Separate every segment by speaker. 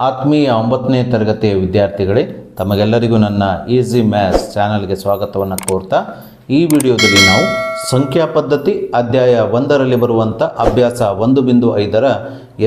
Speaker 1: ಆತ್ಮೀಯ 9ನೇ ತರಗತಿಯ ವಿದ್ಯಾರ್ಥಿಗಳೇ, ತಮಗೆಲ್ಲರಿಗೂ ನನ್ನ ಈಸಿ ಮ್ಯಾಥ್ಸ್ ಚಾನಲ್ಗೆ ಸ್ವಾಗತವನ್ನು ಕೋರ್ತಾ ಈ ವಿಡಿಯೋದಲ್ಲಿ ನಾವು ಸಂಖ್ಯಾ ಪದ್ಧತಿ ಅಧ್ಯಾಯ 1ರಲ್ಲಿ ಬರುವಂಥ ಅಭ್ಯಾಸ 1.5ರ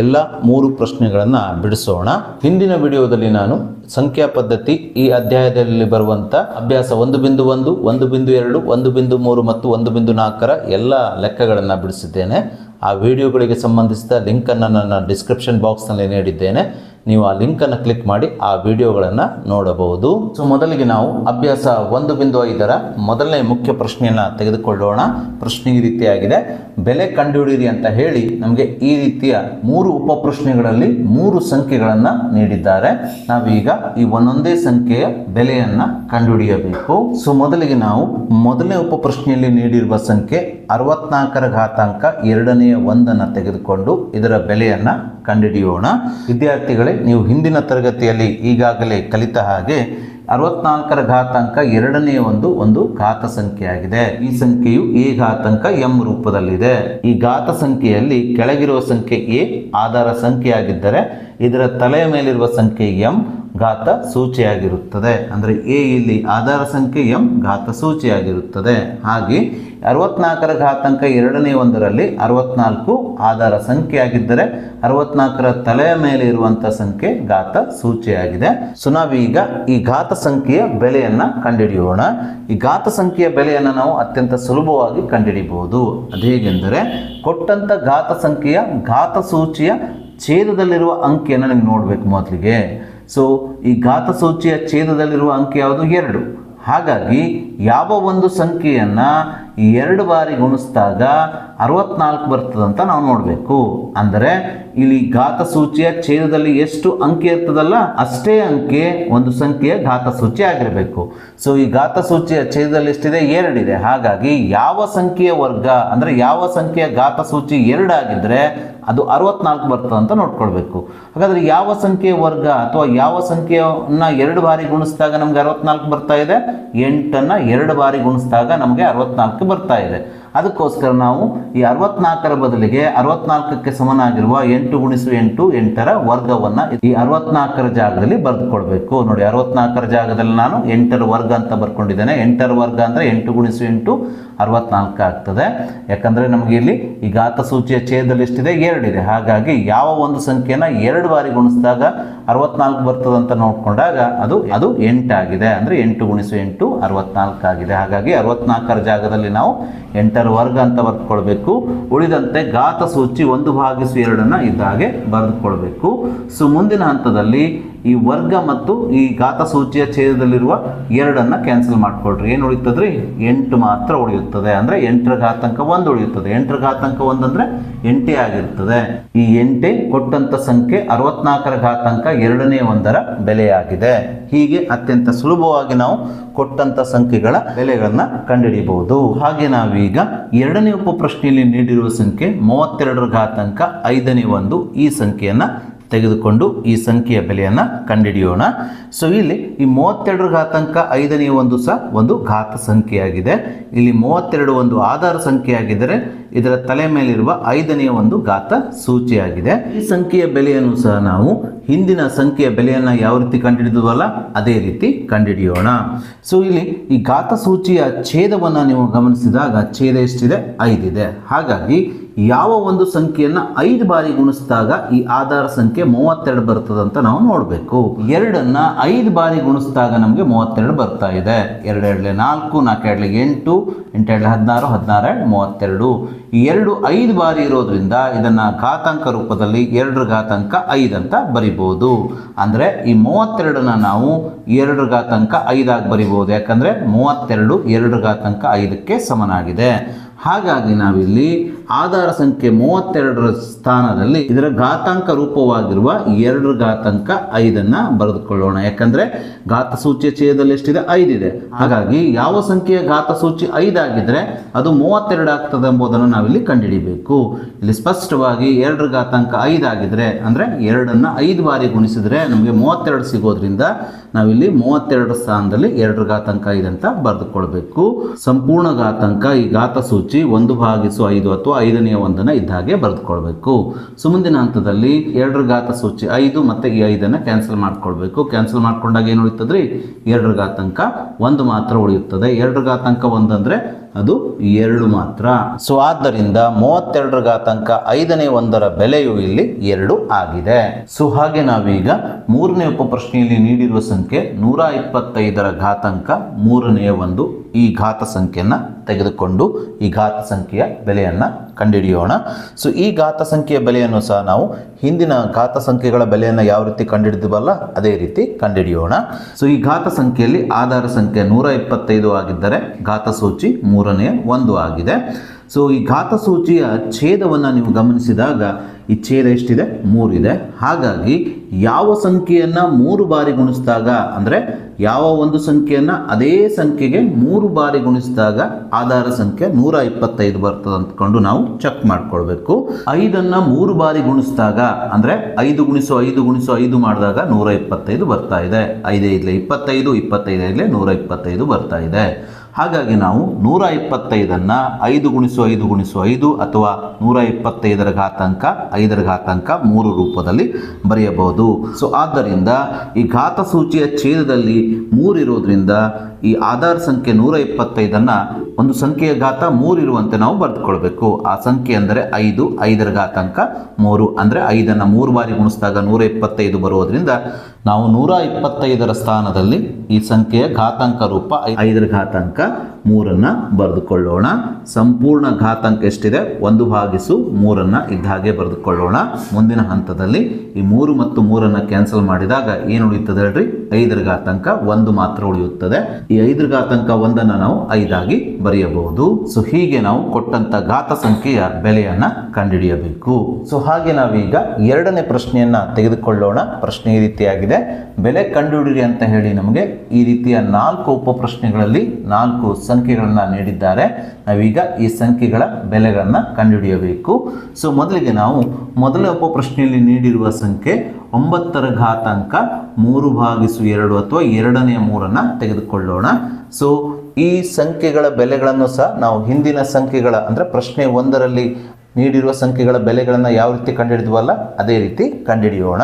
Speaker 1: ಎಲ್ಲ 3 ಪ್ರಶ್ನೆಗಳನ್ನು ಬಿಡಿಸೋಣ. ಹಿಂದಿನ ವಿಡಿಯೋದಲ್ಲಿ ನಾನು ಸಂಖ್ಯಾ ಪದ್ಧತಿ ಈ ಅಧ್ಯಾಯದಲ್ಲಿ ಬರುವಂಥ ಅಭ್ಯಾಸ 1.1, 1.2, 1.3 ಮತ್ತು 1.4ರ ಎಲ್ಲ ಲೆಕ್ಕಗಳನ್ನು ಬಿಡಿಸಿದ್ದೇನೆ. ಆ ವಿಡಿಯೋಗಳಿಗೆ ಸಂಬಂಧಿಸಿದ ಲಿಂಕನ್ನು ನನ್ನ ಡಿಸ್ಕ್ರಿಪ್ಷನ್ ಬಾಕ್ಸ್ನಲ್ಲಿ ನೀಡಿದ್ದೇನೆ. ನೀವು ಆ ಲಿಂಕನ್ನು ಕ್ಲಿಕ್ ಮಾಡಿ ಆ ವಿಡಿಯೋಗಳನ್ನು ನೋಡಬಹುದು. ಸೊ ಮೊದಲಿಗೆ ನಾವು ಅಭ್ಯಾಸ 1.5ರ ಮೊದಲನೇ ಮುಖ್ಯ ಪ್ರಶ್ನೆಯನ್ನು ತೆಗೆದುಕೊಳ್ಳೋಣ. ಪ್ರಶ್ನೆ ಈ ರೀತಿಯಾಗಿದೆ: ಬೆಲೆ ಕಂಡುಹಿಡಿಯಿರಿ ಅಂತ ಹೇಳಿ ನಮಗೆ ಈ ರೀತಿಯ 3 ಉಪ ಪ್ರಶ್ನೆಗಳಲ್ಲಿ 3 ಸಂಖ್ಯೆಗಳನ್ನು ನೀಡಿದ್ದಾರೆ. ನಾವೀಗ ಈ ಒಂದೊಂದೇ ಸಂಖ್ಯೆಯ ಬೆಲೆಯನ್ನು ಕಂಡುಹಿಡಿಯಬೇಕು. ಸೊ ಮೊದಲಿಗೆ ನಾವು ಮೊದಲನೇ ಉಪ ಪ್ರಶ್ನೆಯಲ್ಲಿ ನೀಡಿರುವ ಸಂಖ್ಯೆ 64ರ ಘಾತಾಂಕ 2ನೇ 1ಅನ್ನು ತೆಗೆದುಕೊಂಡು ಇದರ ಬೆಲೆಯನ್ನು ಕಂಡುಹಿಡಿಯೋಣ. ವಿದ್ಯಾರ್ಥಿಗಳೇ, ನೀವು ಹಿಂದಿನ ತರಗತಿಯಲ್ಲಿ ಈಗಾಗಲೇ ಕಲಿತ ಹಾಗೆ 64ರ ಘಾತಾಂಕ 2ನೇ 1 ಒಂದು ಘಾತ ಸಂಖ್ಯೆಯಾಗಿದೆ. ಈ ಸಂಖ್ಯೆಯು ಎ ಘಾತಾಂಕ m ರೂಪದಲ್ಲಿದೆ. ಈ ಘಾತ ಸಂಖ್ಯೆಯಲ್ಲಿ ಕೆಳಗಿರುವ ಸಂಖ್ಯೆ ಎ ಆಧಾರ ಸಂಖ್ಯೆಯಾಗಿದ್ದರೆ ಇದರ ತಲೆಯ ಮೇಲಿರುವ ಸಂಖ್ಯೆ m ಘಾತ ಸೂಚಿಯಾಗಿರುತ್ತದೆ. ಅಂದರೆ ಎ ಇಲ್ಲಿ ಆಧಾರ ಸಂಖ್ಯೆ, m ಘಾತ ಸೂಚಿಯಾಗಿರುತ್ತದೆ. ಹಾಗೆ 64ರ ಘಾತಾಂಕ 2ನೇ 1ರಲ್ಲಿ 64 ಆಧಾರ ಸಂಖ್ಯೆಯಾಗಿದ್ದರೆ 64ರ ತಲೆಯ ಮೇಲೆ ಇರುವಂಥ ಸಂಖ್ಯೆ ಘಾತ ಸೂಚಿಯಾಗಿದೆ. ಸೊ ನಾವೀಗ ಈ ಘಾತ ಸಂಖ್ಯೆಯ ಬೆಲೆಯನ್ನು ಕಂಡುಹಿಡಿಯೋಣ. ಈ ಘಾತ ಸಂಖ್ಯೆಯ ಬೆಲೆಯನ್ನು ನಾವು ಅತ್ಯಂತ ಸುಲಭವಾಗಿ ಕಂಡುಹಿಡಿಯಬಹುದು. ಅದು ಹೇಗೆಂದರೆ, ಕೊಟ್ಟಂಥ ಘಾತ ಸಂಖ್ಯೆಯ ಘಾತ ಸೂಚಿಯ ಛೇದದಲ್ಲಿರುವ ಅಂಕಿಯನ್ನು ನೀವು ನೋಡಬೇಕು ಮೊದಲಿಗೆ. ಸೊ ಈ ಘಾತ ಸೂಚಿಯ ಛೇದದಲ್ಲಿರುವ ಅಂಕಿ ಯಾವುದು? 2. ಹಾಗಾಗಿ ಯಾವ ಒಂದು ಸಂಖ್ಯೆಯನ್ನು 2 ಬಾರಿ ಗುಣಿಸಿದಾಗ 64 ಬರ್ತದಂತ ನಾವು ನೋಡಬೇಕು. ಅಂದರೆ ಇಲ್ಲಿ ಘಾತ ಸೂಚಿಯ ಛೇದದಲ್ಲಿ ಎಷ್ಟು ಅಂಕಿ ಇರ್ತದಲ್ಲ ಅಷ್ಟೇ ಅಂಕೆ ಒಂದು ಸಂಖ್ಯೆಯ ಘಾತ ಸೂಚಿ ಆಗಿರಬೇಕು. ಸೊ ಈ ಘಾತ ಸೂಚಿಯ ಛೇದದಲ್ಲಿ ಎಷ್ಟಿದೆ? 2 ಇದೆ. ಹಾಗಾಗಿ ಯಾವ ಸಂಖ್ಯೆಯ ವರ್ಗ ಅಂದರೆ ಯಾವ ಸಂಖ್ಯೆಯ ಘಾತ ಸೂಚಿ 2 ಆಗಿದ್ರೆ ಅದು 64 ಬರ್ತದೆ ಅಂತ ನೋಡ್ಕೊಳ್ಬೇಕು. ಹಾಗಾದ್ರೆ ಯಾವ ಸಂಖ್ಯೆಯ ವರ್ಗ ಅಥವಾ ಯಾವ ಸಂಖ್ಯೆಯನ್ನ 2 ಬಾರಿ ಗುಣಿಸಿದಾಗ ನಮಗೆ 64 ಬರ್ತಾ ಇದೆ? 8ಅನ್ನು 2 ಬಾರಿ ಗುಣಿಸಿದಾಗ ನಮಗೆ 64 ಬರ್ತಾ ಇದೆ. ಅದಕ್ಕೋಸ್ಕರ ನಾವು ಈ 64ರ ಬದಲಿಗೆ 64ಕ್ಕೆ ಸಮನಾಗಿರುವ 8 × 8 8ರ ವರ್ಗವನ್ನು ಈ 64ರ ಜಾಗದಲ್ಲಿ ಬರೆದುಕೊಳ್ಬೇಕು. ನೋಡಿ, 64ರ ಜಾಗದಲ್ಲಿ ನಾನು 8ರ ವರ್ಗ ಅಂತ ಬರ್ಕೊಂಡಿದ್ದೇನೆ. 8ರ ವರ್ಗ ಅಂದರೆ 8 × 8 64 ಆಗ್ತದೆ. ಯಾಕಂದರೆ ನಮಗೆ ಇಲ್ಲಿ ಈ ಘಾತ ಸೂಚಿಯ ಛೇದದಲ್ಲಿ ಎಷ್ಟಿದೆ? 2 ಇದೆ. ಹಾಗಾಗಿ ಯಾವ ಒಂದು ಸಂಖ್ಯೆನ 2 ಬಾರಿ ಗುಣಿಸಿದಾಗ 64 ಬರ್ತದೆ ಅಂತ ನೋಡ್ಕೊಂಡಾಗ ಅದು 8 ಆಗಿದೆ. ಅಂದರೆ 8 × 8 64 ಆಗಿದೆ. ಹಾಗಾಗಿ 64ರ ಜಾಗದಲ್ಲಿ ನಾವು 8ರ ವರ್ಗ ಅಂತ ಬರೆದುಕೊಳ್ಬೇಕು. ಉಳಿದಂತೆ ಘಾತ ಸೂಚಿ 1/2 ಇದ್ದಾಗೆ ಬರೆದುಕೊಳ್ಬೇಕು. ಸೊ ಮುಂದಿನ ಹಂತದಲ್ಲಿ ಈ ವರ್ಗ ಮತ್ತು ಈ ಘಾತ ಸೂಚಿಯ ಛೇದದಲ್ಲಿರುವ 2ಅನ್ನು ಕ್ಯಾನ್ಸಲ್ ಮಾಡ್ಕೊಳ್ರಿ. ಏನು ಉಳಿತದ್ರಿ? 8 ಮಾತ್ರ ಉಳಿಯುತ್ತದೆ. ಅಂದರೆ 8ರ ಘಾತಾಂಕ 1 ಉಳಿಯುತ್ತದೆ. 8ರ ಘಾತಾಂಕ 1 ಅಂದರೆ 8 ಆಗಿರ್ತದೆ. ಈ 8 ಕೊಟ್ಟಂತ ಸಂಖ್ಯೆ 64ರ ಘಾತಾಂಕ 2ನೇ 1ರ ಬೆಲೆಯಾಗಿದೆ. ಹೀಗೆ ಅತ್ಯಂತ ಸುಲಭವಾಗಿ ನಾವು ಕೊಟ್ಟಂತ ಸಂಖ್ಯೆಗಳ ಬೆಲೆಗಳನ್ನು ಕಂಡುಹಿಡಿಯಬಹುದು. ಹಾಗೆ ನಾವೀಗ 2ನೇ ಉಪ ಪ್ರಶ್ನೆಯಲ್ಲಿ ನೀಡಿರುವ ಸಂಖ್ಯೆ 32ರ ಘಾತಾಂಕ 5ನೇ 1 ಈ ಸಂಖ್ಯೆಯನ್ನು ತೆಗೆದುಕೊಂಡು ಈ ಸಂಖ್ಯೆಯ ಬೆಲೆಯನ್ನು ಕಂಡುಹಿಡಿಯೋಣ. ಸೊ ಇಲ್ಲಿ ಈ 32ರ ಘಾತಾಂಕ 5ನೇ 1 ಸಹ ಒಂದು ಘಾತ ಸಂಖ್ಯೆಯಾಗಿದೆ. ಇಲ್ಲಿ 32 ಒಂದು ಆಧಾರ ಸಂಖ್ಯೆಯಾಗಿದ್ದರೆ ಇದರ ತಲೆ ಮೇಲಿರುವ 5ನೇ 1 ಘಾತ ಸೂಚಿಯಾಗಿದೆ. ಈ ಸಂಖ್ಯೆಯ ಬೆಲೆಯನ್ನು ಸಹ ನಾವು ಹಿಂದಿನ ಸಂಖ್ಯೆಯ ಬೆಲೆಯನ್ನು ಯಾವ ರೀತಿ ಕಂಡುಹಿಡಿದವಲ್ಲ ಅದೇ ರೀತಿ ಕಂಡುಹಿಡಿಯೋಣ. ಸೊ ಇಲ್ಲಿ ಈ ಘಾತ ಸೂಚಿಯ ಛೇದವನ್ನು ನೀವು ಗಮನಿಸಿದಾಗ ಛೇದ ಎಷ್ಟಿದೆ? 5 ಇದೆ. ಹಾಗಾಗಿ ಯಾವ ಒಂದು ಸಂಖ್ಯೆಯನ್ನು 5 ಬಾರಿ ಗುಣಿಸಿದಾಗ ಈ ಆಧಾರ ಸಂಖ್ಯೆ 32 ಬರ್ತದಂತ ನಾವು ನೋಡಬೇಕು. 2ಅನ್ನು 5 ಬಾರಿ ಗುಣಿಸಿದಾಗ ನಮಗೆ 32 ಬರ್ತಾ ಇದೆ. 2 2 4, 4 2 8, 8 2 16, 16 32. ಈ 2 5 ಬಾರಿ ಇರೋದ್ರಿಂದ ಇದನ್ನು ಘಾತಾಂಕ ರೂಪದಲ್ಲಿ 2ರ ಘಾತಾಂಕ 5 ಅಂತ ಬರಿಬಹುದು. ಅಂದರೆ ಈ 32ನ ನಾವು 2ರ ಘಾತಾಂಕ 5 ಆಗಿ ಬರಿಬಹುದು. ಯಾಕಂದರೆ 32 2ರ ಘಾತಾಂಕ 5ಕ್ಕೆ ಸಮನಾಗಿದೆ. ಹಾಗಾಗಿ ನಾವಿಲ್ಲಿ ಆಧಾರ ಸಂಖ್ಯೆ 32ರ ಸ್ಥಾನದಲ್ಲಿ ಇದರ ಘಾತಾಂಕ ರೂಪವಾಗಿರುವ 2ರ ಘಾತಾಂಕ 5ಅನ್ನು ಬರೆದುಕೊಳ್ಳೋಣ. ಯಾಕಂದರೆ ಘಾತ ಸೂಚಿಯ ಛೇದದಲ್ಲಿ ಎಷ್ಟಿದೆ? 5 ಇದೆ. ಹಾಗಾಗಿ ಯಾವ ಸಂಖ್ಯೆಯ ಘಾತ ಸೂಚಿ 5 ಆಗಿದ್ರೆ ಅದು 32 ಆಗ್ತದೆ ಎಂಬುದನ್ನು ನಾವಿಲ್ಲಿ ಕಂಡುಹಿಡಿಯಬೇಕು. ಇಲ್ಲಿ ಸ್ಪಷ್ಟವಾಗಿ 2ರ ಘಾತಾಂಕ 5 ಆಗಿದ್ರೆ ಅಂದರೆ 2ಅನ್ನು 5 ಬಾರಿ ಗುಣಿಸಿದ್ರೆ ನಮಗೆ 32 ಸಿಗೋದ್ರಿಂದ ನಾವಿಲ್ಲಿ 32ರ ಸ್ಥಾನದಲ್ಲಿ 2ರ ಘಾತಾಂಕ 5 ಅಂತ ಬರೆದುಕೊಳ್ಬೇಕು. ಸಂಪೂರ್ಣ ಘಾತಾಂಕ ಈ ಘಾತ ಸೂಚಿ 1/5 ಅಥವಾ 5ನೇ ಒಂದನ್ನು ಇದ್ದ ಹಾಗೆ ಬರೆದುಕೊಳ್ಬೇಕು. ಸೊ ಮುಂದಿನ ಹಂತದಲ್ಲಿ 2ರ ಘಾತ ಸೂಚಿ 5 ಮತ್ತು ಈ 5ಅನ್ನು ಕ್ಯಾನ್ಸಲ್ ಮಾಡ್ಕೊಳ್ಬೇಕು. ಕ್ಯಾನ್ಸಲ್ ಮಾಡ್ಕೊಂಡಾಗ ಏನು ಉಳಿತದ್ರಿ? 2ರ ಘಾತಾಂಕ 1 ಮಾತ್ರ ಉಳಿಯುತ್ತದೆ. 2ರ ಘಾತಾಂಕ 1 ಅಂದರೆ ಅದು 2 ಮಾತ್ರ. ಸೊ ಆದ್ದರಿಂದ 32ರ ಘಾತಾಂಕ 5ನೇ ಒಂದರ ಬೆಲೆಯು ಇಲ್ಲಿ 2 ಆಗಿದೆ. ಸೊ ಹಾಗೆ ನಾವೀಗ 3ನೇ ಉಪಪ್ರಶ್ನೆಯಲ್ಲಿ ನೀಡಿರುವ ಸಂಖ್ಯೆ 125ರ ಘಾತಾಂಕ 3ನೇ ಒಂದು ಈ ಘಾತ ಸಂಖ್ಯೆಯನ್ನು ತೆಗೆದುಕೊಂಡು ಈ ಘಾತ ಸಂಖ್ಯೆಯ ಬೆಲೆಯನ್ನು ಕಂಡುಹಿಡಿಯೋಣ. ಸೊ ಈ ಘಾತ ಸಂಖ್ಯೆಯ ಬೆಲೆಯನ್ನು ಸಹ ನಾವು ಹಿಂದಿನ ಘಾತ ಸಂಖ್ಯೆಗಳ ಬೆಲೆಯನ್ನು ಯಾವ ರೀತಿ ಕಂಡುಹಿಡಿದಿವಲ್ಲ ಅದೇ ರೀತಿ ಕಂಡುಹಿಡಿಯೋಣ. ಸೊ ಈ ಘಾತ ಸಂಖ್ಯೆಯಲ್ಲಿ ಆಧಾರ ಸಂಖ್ಯೆ 125 ಆಗಿದ್ದರೆ ಘಾತ ಸೂಚಿ 3ನೇ 1 ಆಗಿದೆ. ಸೊ ಈ ಘಾತ ಸೂಚಿಯ ಛೇದವನ್ನು ನೀವು ಗಮನಿಸಿದಾಗ ಈ ಛೇದ ಎಷ್ಟಿದೆ? 3 ಇದೆ. ಹಾಗಾಗಿ ಯಾವ ಸಂಖ್ಯೆಯನ್ನು 3 ಬಾರಿ ಗುಣಿಸಿದಾಗ, ಅಂದರೆ ಯಾವ ಒಂದು ಸಂಖ್ಯೆಯನ್ನು ಅದೇ ಸಂಖ್ಯೆಗೆ 3 ಬಾರಿ ಗುಣಿಸಿದಾಗ ಆಧಾರ ಸಂಖ್ಯೆ 125 ಬರ್ತದೆ ಅಂದ್ಕೊಂಡು ನಾವು ಚೆಕ್ ಮಾಡ್ಕೊಳ್ಬೇಕು. 5ಅನ್ನು 3 ಬಾರಿ ಗುಣಿಸಿದಾಗ, ಅಂದರೆ 5 ಗುಣಿಸು 5 ಗುಣಿಸು 5 ಮಾಡಿದಾಗ 125 ಬರ್ತಾ ಇದೆ. 5 5 25, 25 5 125 ಬರ್ತಾ ಇದೆ. ಹಾಗಾಗಿ ನಾವು 125ಅನ್ನು 5 ಗುಣಿಸು 5 ಗುಣಿಸು 5 ಅಥವಾ 125ರ ಘಾತಾಂಕ 5ರ ಘಾತಾಂಕ 3 ರೂಪದಲ್ಲಿ ಬರೆಯಬಹುದು. ಸೊ ಆದ್ದರಿಂದ ಈ ಘಾತ ಸೂಚಿಯ ಛೇದದಲ್ಲಿ 3 ಇರೋದ್ರಿಂದ ಈ ಆಧಾರ ಸಂಖ್ಯೆ 125ಅನ್ನು ಒಂದು ಸಂಖ್ಯೆಯ ಘಾತ 3 ಇರುವಂತೆ ನಾವು ಬರೆದುಕೊಳ್ಬೇಕು. ಆ ಸಂಖ್ಯೆ ಅಂದರೆ 5, 5ರ ಘಾತಾಂಕ 3, ಅಂದರೆ 5ಅನ್ನು 3 ಬಾರಿ ಗುಣಿಸಿದಾಗ 125 ಬರೋದ್ರಿಂದ ನಾವು 125ರ ಸ್ಥಾನದಲ್ಲಿ ಈ ಸಂಖ್ಯೆಯ ಘಾತಾಂಕ ರೂಪ 5ರ ಘಾತಾಂಕ 3ಅನ್ನು ಬರೆದುಕೊಳ್ಳೋಣ. ಸಂಪೂರ್ಣ ಘಾತಾಂಕ ಎಷ್ಟಿದೆ? 1/3 ಇದ್ದ ಹಾಗೆ ಬರೆದುಕೊಳ್ಳೋಣ. ಮುಂದಿನ ಹಂತದಲ್ಲಿ ಈ 3 ಮತ್ತು 3ಅನ್ನು ಕ್ಯಾನ್ಸಲ್ ಮಾಡಿದಾಗ ಏನು ಉಳಿಯುತ್ತದೆ ಹೇಳ್ರಿ? 5ರ ಘಾತಾಂಕ 1 ಮಾತ್ರ ಉಳಿಯುತ್ತದೆ. ಈ 5ರ ಘಾತಾಂಕ 1ಅನ್ನು ನಾವು 5 ಆಗಿ ಬರೆಯಬಹುದು. ಸೊ ಹೀಗೆ ನಾವು ಕೊಟ್ಟಂತ ಘಾತ ಸಂಖ್ಯೆಯ ಬೆಲೆಯನ್ನ ಕಂಡುಹಿಡಿಯಬೇಕು. ಸೊ ಹಾಗೆ ನಾವೀಗ 2ನೇ ಪ್ರಶ್ನೆಯನ್ನ ತೆಗೆದುಕೊಳ್ಳೋಣ. ಪ್ರಶ್ನೆ ಈ ರೀತಿಯಾಗಿದೆ: ಬೆಲೆ ಕಂಡುಹಿಡಿಯಿರಿ ಅಂತ ಹೇಳಿ ನಮಗೆ ಈ ರೀತಿಯ 4 ಉಪ ಪ್ರಶ್ನೆಗಳಲ್ಲಿ 4 ಸಂಖ್ಯೆಗಳನ್ನ ನೀಡಿದ್ದಾರೆ. ನಾವೀಗ ಈ ಸಂಖ್ಯೆಗಳ ಬೆಲೆಗಳನ್ನ ಕಂಡುಹಿಡಿಯಬೇಕು. ಸೊ ಮೊದಲಿಗೆ ನಾವು ಮೊದಲ ಉಪ ಪ್ರಶ್ನೆಯಲ್ಲಿ ನೀಡಿರುವ ಸಂಖ್ಯೆ 9ರ ಘಾತಾಂಕ 3/2 ಅಥವಾ 2ನೇ 3ಅನ್ನು ತೆಗೆದುಕೊಳ್ಳೋಣ. ಸೊ ಈ ಸಂಖ್ಯೆಗಳ ಬೆಲೆಗಳನ್ನು ಸಹ ನಾವು ಹಿಂದಿನ ಸಂಖ್ಯೆಗಳ ಅಂದರೆ ಪ್ರಶ್ನೆ 1ರಲ್ಲಿ ನೀಡಿರುವ ಸಂಖ್ಯೆಗಳ ಬೆಲೆಗಳನ್ನು ಯಾವ ರೀತಿ ಕಂಡುಹಿಡಿದ್ವಲ್ಲ ಅದೇ ರೀತಿ ಕಂಡುಹಿಡಿಯೋಣ.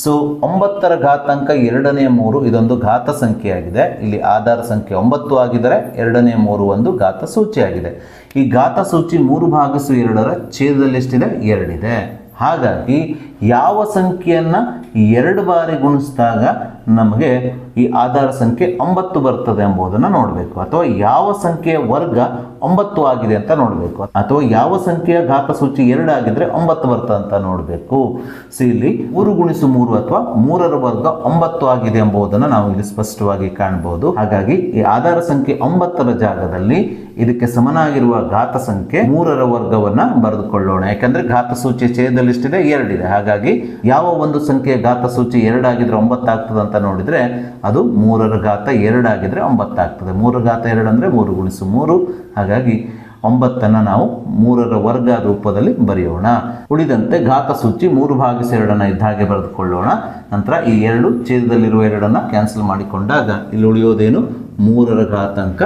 Speaker 1: ಸೊ 9ರ ಘಾತಾಂಕ 2ನೇ 3 ಇದೊಂದು ಘಾತ ಸಂಖ್ಯೆಯಾಗಿದೆ. ಇಲ್ಲಿ ಆಧಾರ ಸಂಖ್ಯೆ 9 ಆಗಿದ್ದರೆ 2ನೇ 3 ಒಂದು ಘಾತ ಸೂಚಿಯಾಗಿದೆ. ಈ ಘಾತ ಸೂಚಿ 3/2ರ ಛೇದದಲ್ಲಿ ಎಷ್ಟಿದೆ? 2 ಇದೆ. ಹಾಗಾಗಿ ಯಾವ ಸಂಖ್ಯೆಯನ್ನು 2 ಬಾರಿ ಗುಣಿಸಿದಾಗ ನಮಗೆ ಈ ಆಧಾರ ಸಂಖ್ಯೆ 9 ಬರ್ತದೆ ಎಂಬುದನ್ನು ನೋಡಬೇಕು, ಅಥವಾ ಯಾವ ಸಂಖ್ಯೆಯ ವರ್ಗ 9 ಆಗಿದೆ ಅಂತ ನೋಡಬೇಕು, ಅಥವಾ ಯಾವ ಸಂಖ್ಯೆಯ ಘಾತ ಸೂಚಿ 2 ಆಗಿದ್ರೆ 9 ಬರ್ತದೆ ಅಂತ ನೋಡಬೇಕು. ಸೊ ಇಲ್ಲಿ 3 × 3 ಅಥವಾ 3ರ ವರ್ಗ 9 ಆಗಿದೆ ಎಂಬುದನ್ನು ನಾವು ಇಲ್ಲಿ ಸ್ಪಷ್ಟವಾಗಿ ಕಾಣಬಹುದು. ಹಾಗಾಗಿ ಈ ಆಧಾರ ಸಂಖ್ಯೆ 9ರ ಜಾಗದಲ್ಲಿ ಇದಕ್ಕೆ ಸಮನಾಗಿರುವ ಘಾತ ಸಂಖ್ಯೆ 3ರ ವರ್ಗವನ್ನ ಬರೆದುಕೊಳ್ಳೋಣ. ಯಾಕಂದ್ರೆ ಘಾತ ಸೂಚಿ ಛೇದದಲ್ಲಿ ಎಷ್ಟಿದೆ? 2 ಇದೆ. ಹಾಗಾಗಿ ಯಾವ ಒಂದು ಸಂಖ್ಯೆಯ ಘಾತ ಸೂಚಿ 2 ಆಗಿದ್ರೆ 9 ಆಗ್ತದೆ ಅಂತ ನೋಡಿದ್ರೆ ಅದು 3ರ ಘಾತ 2 ಆಗಿದ್ರೆ 9 ಆಗ್ತದೆ. 3ರ ಘಾತ 2 ಅಂದರೆ 3 × 3. ಹಾಗಾಗಿ 9ಅನ್ನು ನಾವು 3ರ ವರ್ಗ ರೂಪದಲ್ಲಿ ಬರೆಯೋಣ. ಉಳಿದಂತೆ ಘಾತ ಸೂಚಿ 3/2 ಇದ್ದ ಹಾಗೆ ಬರೆದುಕೊಳ್ಳೋಣ. ನಂತರ ಈ 2 ಛೇದದಲ್ಲಿರುವ 2ಅನ್ನು ಕ್ಯಾನ್ಸಲ್ ಮಾಡಿಕೊಂಡಾಗ ಇಲ್ಲಿ ಉಳಿಯೋದೇನು? 3ರ ಘಾತಾಂಕ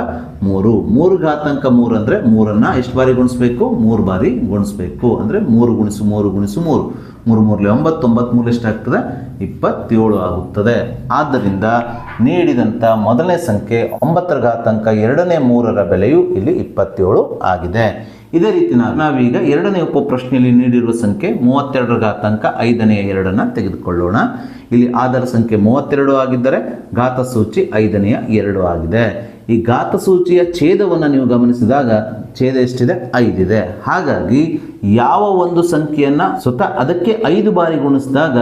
Speaker 1: 3. 3 ಘಾತಾಂಕ 3 ಅಂದರೆ 3ಅನ್ನು ಎಷ್ಟು ಬಾರಿ ಗುಣಿಸ್ಬೇಕು? 3 ಬಾರಿ ಗುಣಿಸ್ಬೇಕು. ಅಂದರೆ 3 × 3 × 3 3 3 9 9 3 ಎಷ್ಟಾಗ್ತದೆ? 27 ಆಗುತ್ತದೆ. ಆದ್ದರಿಂದ ನೀಡಿದಂಥ ಮೊದಲನೇ ಸಂಖ್ಯೆ 9ರ ಘಾತಾಂಕ 2ನೇ 3ರ ಬೆಲೆಯು ಇಲ್ಲಿ 27 ಆಗಿದೆ. ಇದೇ ರೀತಿ ನಾವೀಗ 2ನೇ ಉಪ ಪ್ರಶ್ನೆಯಲ್ಲಿ ನೀಡಿರುವ ಸಂಖ್ಯೆ 32ರ ಘಾತಾಂಕ 5ನೇ 2ಅನ್ನು ತೆಗೆದುಕೊಳ್ಳೋಣ. ಇಲ್ಲಿ ಆಧಾರ ಸಂಖ್ಯೆ 32 ಆಗಿದ್ದರೆ ಘಾತ ಸೂಚಿ 5ನೇ 2 ಆಗಿದೆ. ಈ ಘಾತ ಸೂಚಿಯ ಛೇದವನ್ನು ನೀವು ಗಮನಿಸಿದಾಗ ಛೇದ ಎಷ್ಟಿದೆ? 5 ಇದೆ. ಹಾಗಾಗಿ ಯಾವ ಒಂದು ಸಂಖ್ಯೆಯನ್ನ ಸ್ವತಃ ಅದಕ್ಕೆ 5 ಬಾರಿ ಗುಣಿಸಿದಾಗ